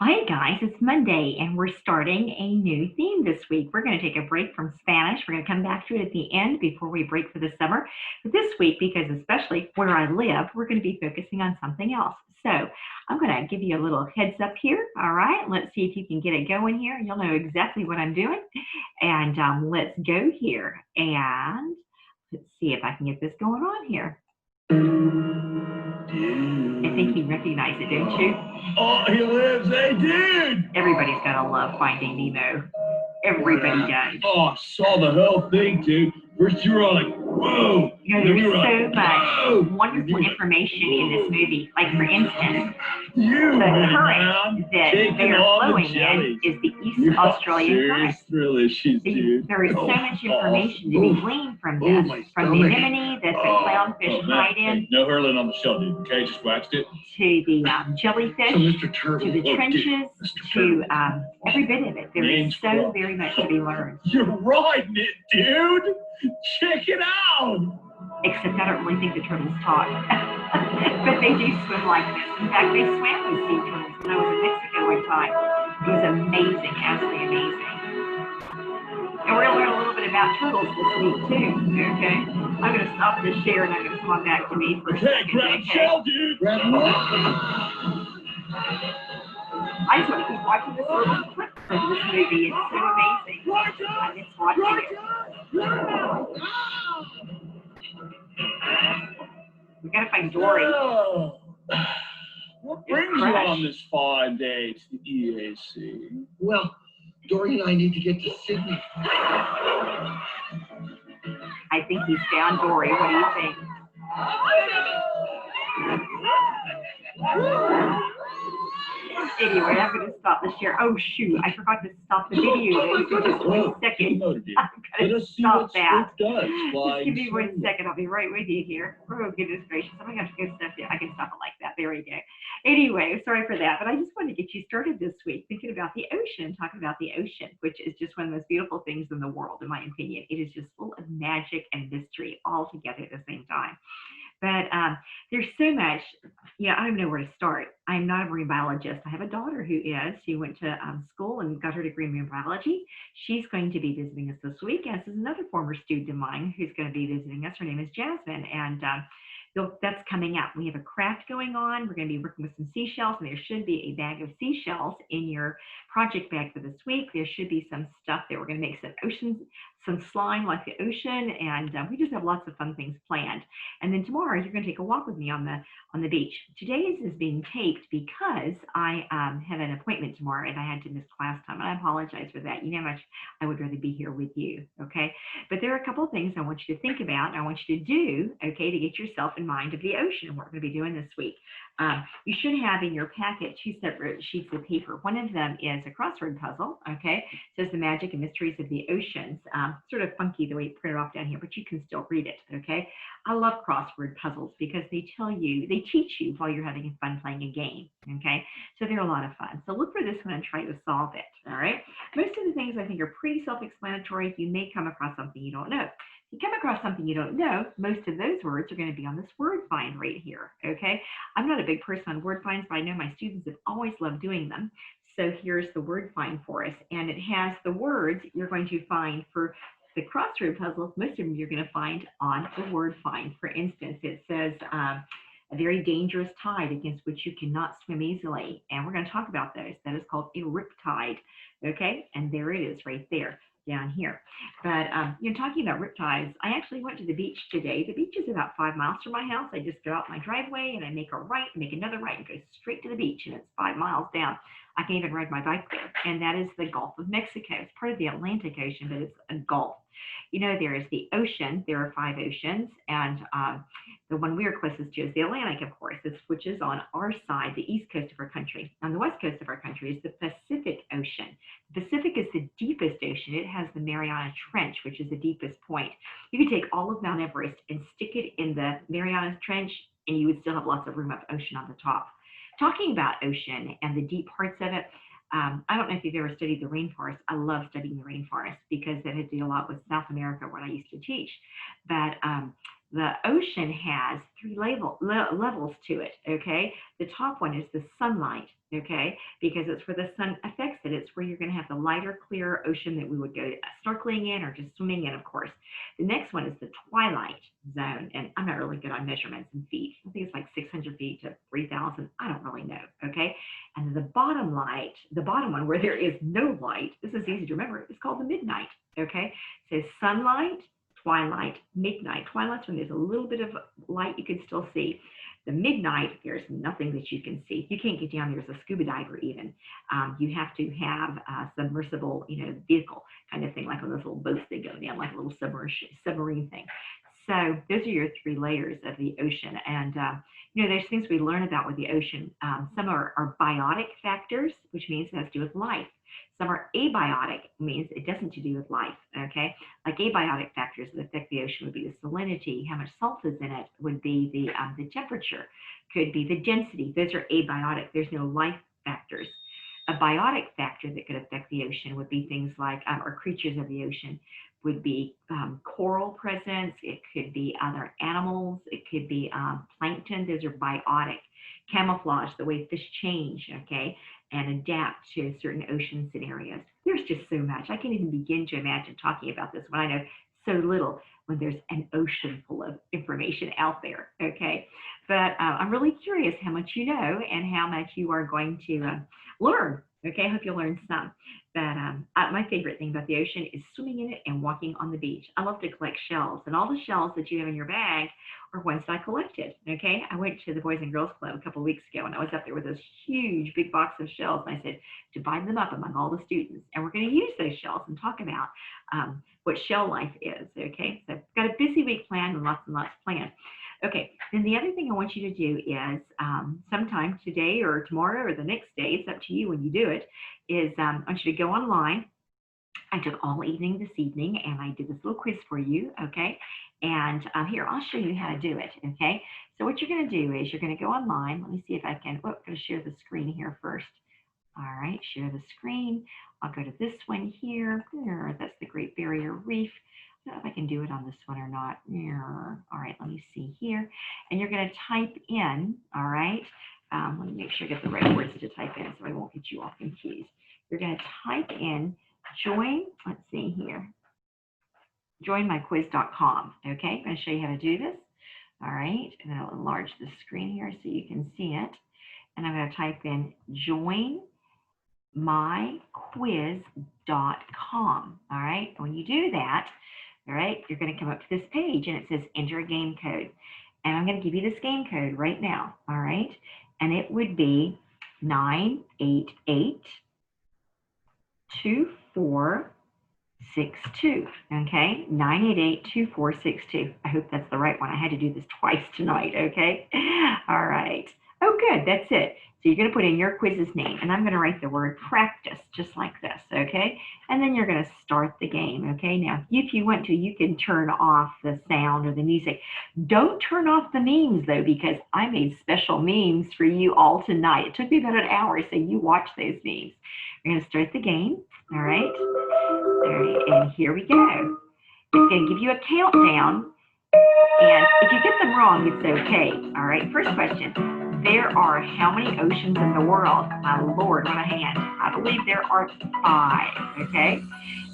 Hey guys, it's Monday and we're starting a new theme this week. We're going to take a break from Spanish. We're going to come back to it at the end before we break for the summer. But this week, because especially where I live, we're going to be focusing on something else. So I'm going to give you a little heads up here. All right, let's see if you can get it going here. You'll know exactly what I'm doing. And let's go here and let's see if I can get this going on here. I think you recognize it, don't you? Oh, he lives. Hey, dude! Everybody's gonna love Finding Nemo. Everybody does. Oh, I saw the whole thing, dude. First you were all like, whoa! You know, there's so much wonderful information in this movie. Like, for instance, the current that they are flowing in is the East Australian current. There is so much information to be gleaned from this, from the anemone that the clownfish hide in, no hurling on the shell, dude. Okay, just waxed it. To the jellyfish, to the trenches, to every bit of it. There is so very much to be learned. You're riding it, dude! Check it out! Except I don't really think the turtles talk. But they do swim like this. In fact, they swam with sea turtles when I was in Mexico one time. It was amazing, absolutely amazing. And we're going to learn a little bit about turtles this week, too. Okay? I'm going to stop this share and I'm going to come on back to me for a second. Grab shell, dude! Grab I just want to keep watching this little clip of this movie. It's so amazing. I'm just watching it. We gotta find Dory. What brings you on this fine day to the EAC? Well, Dory and I need to get to Sydney. I think he's found Dory. What do you think? Anyway, I'm going to stop the share. Oh, shoot. I forgot to stop the video for just 1 second. I'm going to stop that. Just give me 1 second. I'll be right with you here. Oh, goodness gracious. I'm going to have to go stuff it. I can stop it like that. There we go. Anyway, sorry for that. But I just wanted to get you started this week thinking about the ocean, talking about the ocean, which is just one of the most beautiful things in the world, in my opinion. It is just full of magic and mystery all together at the same time. But there's so much, I don't know where to start. I'm not a marine biologist. I have a daughter who is. She went to school and got her degree in marine biology. She's going to be visiting us this week, as is another former student of mine who's going to be visiting us. Her name is Jasmine, and that's coming up. We have a craft going on. We're going to be working with some seashells, and there should be a bag of seashells in your project bag for this week. There should be some stuff that we're going to make some slime like the ocean, and we just have lots of fun things planned. And then tomorrow you're going to take a walk with me on the beach. Today's is being taped because I have an appointment tomorrow and I had to miss class time, and I apologize for that. You know how much I would rather be here with you, okay? But there are a couple of things I want you to think about, and I want you to do, okay, to get yourself in mind of the ocean and what we're going to be doing this week. You should have in your packet 2 separate sheets of paper. One of them is a crossword puzzle, okay? It says the magic and mysteries of the oceans. Sort of funky the way it's printed off down here, but you can still read it, okay? I love crossword puzzles because they teach you while you're having fun playing a game, okay? So they're a lot of fun. So look for this one and try to solve it, all right? Most of the things I think are pretty self-explanatory. You may come across something you don't know. If you come across something you don't know, most of those words are going to be on this word find right here, okay? I'm not a big person on word finds, but I know my students have always loved doing them. So here's the word find for us, and it has the words you're going to find for the crossword puzzles. Most of them you're going to find on the word find. For instance, it says a very dangerous tide against which you cannot swim easily, and we're going to talk about those. That is called a riptide, okay? And there it is right there down here. But talking about riptides, I actually went to the beach today. The beach is about 5 miles from my house. I just go out my driveway and I make a right, make another right, and go straight to the beach, and it's 5 miles down. I can even ride my bike there, and that is the Gulf of Mexico. It's part of the Atlantic Ocean, but it's a gulf. There is the ocean. There are 5 oceans, and the one we are closest to is the Atlantic, of course, which is on our side, the east coast of our country. On the west coast of our country is the Pacific Ocean. The Pacific is the deepest ocean. It has the Mariana Trench, which is the deepest point. You could take all of Mount Everest and stick it in the Mariana Trench, and you would still have lots of room of ocean on the top. Talking about ocean and the deep parts of it, I don't know if you've ever studied the rainforest. I love studying the rainforest because that had to do a lot with South America, what I used to teach. But The ocean has three levels to it, okay? The top one is the sunlight, okay? Because it's where the sun affects it. It's where you're going to have the lighter, clearer ocean that we would go snorkeling in or just swimming in, of course. The next one is the twilight zone, and I'm not really good on measurements in feet. I think it's like 600 feet to 3,000. I don't really know, okay? And the bottom one where there is no light, this is easy to remember, it's called the midnight, okay? So sunlight, twilight, midnight. Twilight's when there's a little bit of light you can still see. The midnight, there's nothing that you can see. You can't get down there as a scuba diver even. You have to have a submersible, vehicle kind of thing, like on those little boats that go down, like a little submarine thing. So those are your three layers of the ocean. And, there's things we learn about with the ocean. Some are biotic factors, which means it has to do with life. Some are abiotic, means it doesn't to do with life, okay? Like abiotic factors that affect the ocean would be the salinity, how much salt is in it, would be the temperature, could be the density. Those are abiotic. There's no life factors. A biotic factor that could affect the ocean would be things like, or creatures of the ocean, would be coral presence. It could be other animals. It could be plankton. Those are biotic. Camouflage, the way fish change, okay, and adapt to certain ocean scenarios. There's just so much. I can't even begin to imagine talking about this when I know so little, when there's an ocean full of information out there, okay? But I'm really curious how much you know and how much you are going to learn, okay? I hope you'll learn some. But my favorite thing about the ocean is swimming in it and walking on the beach. I love to collect shells, and all the shells that you have in your bag are ones that I collected, okay? I went to the Boys and Girls Club a couple of weeks ago, and I was up there with this huge big box of shells, and I said, divide them up among all the students, and we're going to use those shells and talk about what shell life is, okay? So I've got a busy week planned and lots planned. Okay, then the other thing I want you to do is sometime today or tomorrow or the next day, it's up to you when you do it, is I want you to go online. I took all evening this evening and I did this little quiz for you, okay? And here, I'll show you how to do it, okay? So what you're going to do is you're going to go online. Let me see if I can, I'm going to share the screen here first. All right, share the screen. I'll go to this one here. That's the Great Barrier Reef. I don't know if I can do it on this one or not. All right, let me see here. And you're going to type in, all right? Let me make sure I get the right words to type in so I won't get you all confused. You're going to type in join, let's see here, joinmyquiz.com, okay? I'm going to show you how to do this. All right, and I'll enlarge the screen here so you can see it. And I'm going to type in joinmyquiz.com, all right? When you do that, all right, you're going to come up to this page and it says enter a game code. And I'm going to give you this game code right now, all right? And it would be 988-2462, okay? 988-2462. I hope that's the right one. I had to do this twice tonight, okay? All right. Oh, good, that's it. So you're going to put in your quiz's name, and I'm going to write the word practice, just like this, okay? And then you're going to start the game, okay? Now, if you want to, you can turn off the sound or the music. Don't turn off the memes, though, because I made special memes for you all tonight. It took me about an hour, so you watch those memes. We're going to start the game, all right? All right, and here we go. It's going to give you a countdown, and if you get them wrong, it's okay, all right? First question. There are how many oceans in the world? My Lord, what a hand. I believe there are 5, okay?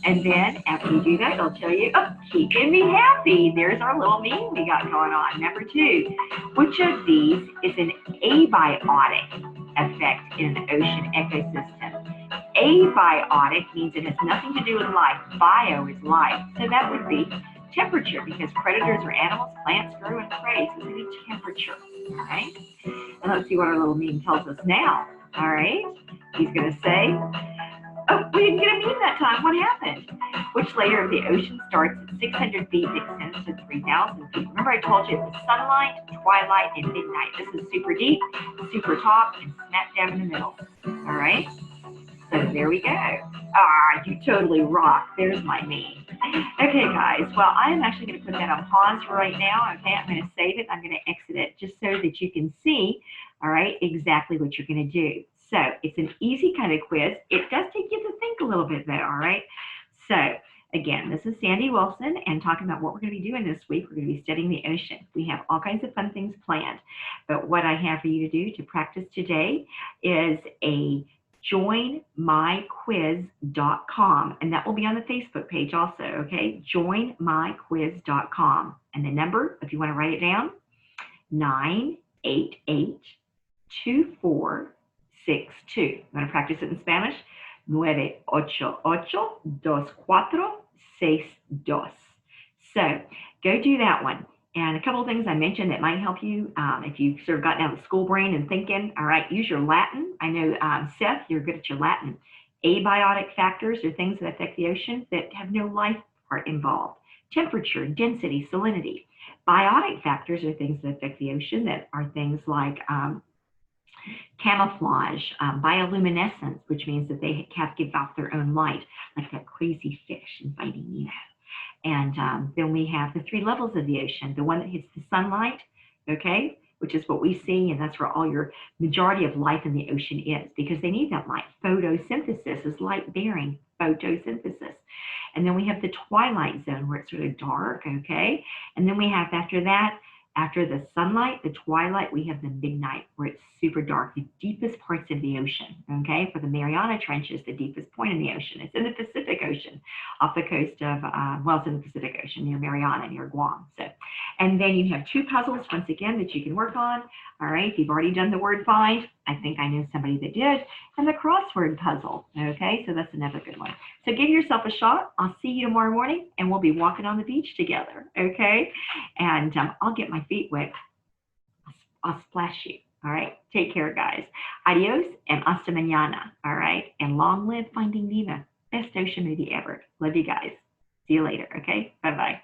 And then after you do that, it'll tell you, oh, keeping me happy. There's our little meme we got going on. Number 2, which of these is an abiotic effect in an ocean ecosystem? Abiotic means it has nothing to do with life. Bio is life. So that would be temperature, because predators are animals, plants grow and prey, so we need temperature, all right? And let's see what our little meme tells us now, all right? He's going to say, oh, we didn't get a meme that time. What happened? Which layer of the ocean starts at 600 feet and extends to 3,000 feet? Remember I told you it was sunlight, twilight, and midnight. This is super deep, super top, and smack down in the middle, all right? So there we go. Ah, you totally rock. There's my meme. Okay, guys. Well, I'm actually going to put that on pause right now. Okay, I'm going to save it. I'm going to exit it just so that you can see, all right, exactly what you're going to do. So it's an easy kind of quiz. It does take you to think a little bit, though, all right? So Again, this is Sandy Wilson, and talking about what we're going to be doing this week. We're going to be studying the ocean. We have all kinds of fun things planned, but what I have for you to do to practice today is a joinmyquiz.com, and that will be on the Facebook page also, okay? Joinmyquiz.com, and the number, if you want to write it down, 988-2462. I'm going to practice it in Spanish. 988-2462. So go do that one. And a couple of things I mentioned that might help you if you've sort of gotten out of the school brain and thinking. All right, use your Latin. I know, Seth, you're good at your Latin. Abiotic factors are things that affect the ocean that have no life part involved. Temperature, density, salinity. Biotic factors are things that affect the ocean that are things like camouflage, bioluminescence, which means that they have to give off their own light, like that crazy fish in Finding Nemo. And then we have the 3 levels of the ocean. The one that hits the sunlight, okay, which is what we see, and that's where all your majority of life in the ocean is, because they need that light. Photosynthesis is light bearing, photosynthesis. And then we have the twilight zone where it's sort of dark, okay? And then we have after that, after the sunlight, the twilight, we have the midnight where it's super dark, the deepest parts of the ocean, okay? For the Mariana Trench is the deepest point in the ocean. It's in the Pacific Ocean off the coast of, well, it's in the Pacific Ocean near Mariana, near Guam. So, and then you have 2 puzzles, once again, that you can work on. All right, if you've already done the word find, I think I know somebody that did, and the crossword puzzle, okay? So that's another good one. So give yourself a shot. I'll see you tomorrow morning, and we'll be walking on the beach together, okay? And I'll get my feet wet. I'll splash you, all right? Take care, guys. Adios and hasta mañana, all right? And long live Finding Nemo. Best ocean movie ever. Love you guys. See you later, okay? Bye-bye.